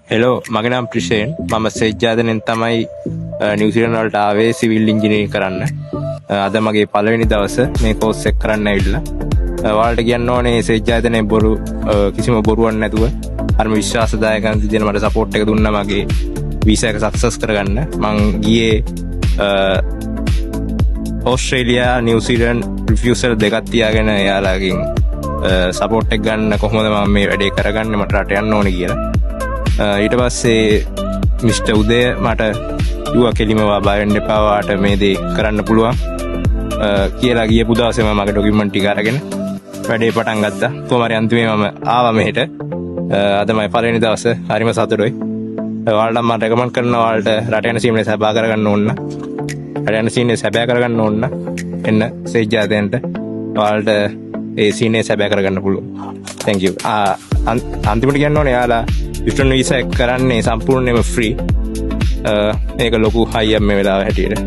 Hello මගේ නම් ප්‍රිෂේන් මම සේජ්ජාදනෙන් තමයි නිවසිලන්ඩ් වලට ආවේ සිවිල් ඉංජිනේරින් කරන්න. අද මගේ පළවෙනි දවස මේ කෝස් එක කරන්න ඇවිල්ලා. ඔයාලට කියන්න ඕනේ සේජ්ජාදනේ බොරු කිසිම බොරුවක් නැතුව අරම විශ්වාසදායකයන් විදිහට මට සපෝට් එක දුන්නා මගේ වීසා එක සක්සස් කරගන්න. මං ගියේ ඕස්ට්‍රේලියා නිව්සීලන්ඩ් රිෆියුසල් දෙකක් තියාගෙන එයාලාගෙන් සපෝට් එක ගන්න කොහොමද මම මේ වැඩේ කරගන්නේ මට රට යන්න ඕනේ කියලා. ඊට පස්සේ මිස්ටර් උදය මට කිව්වා කෙලිම බය වෙන්න එපා වාට මේ දේ කරන්න පුළුවන් කියලා ගියපු දවසේම මගේ ඩොකියුමන්ට් ටික අරගෙන වැඩේ පටන් ගත්තා. කොහොම හරි අන්තිමේ මම ආවා මෙහෙට. අද මම පළවෙනි දවස හරිම සතුටුයි. ඔයාලට මම රෙකමන්ඩ් කරනවා ඔයාලට රට යන සීමේ සබා කරගන්න ඕන. රට යන සීනේ සබා කරගන්න ඕන. එන්න සේජ්ජාදෙන්ට ඔයාලට ඒ සීනේ සබා කරගන්න පුළුවන්. thank you. අන්තිමට කියන්න ඕනේ යාලා විස්ටර්න් වීසා එක කරන්නේ සම්පූර්ණයෙන්ම ෆ්‍රී. මේක ලොකු හයියක් මේ වෙලාව හැටියට.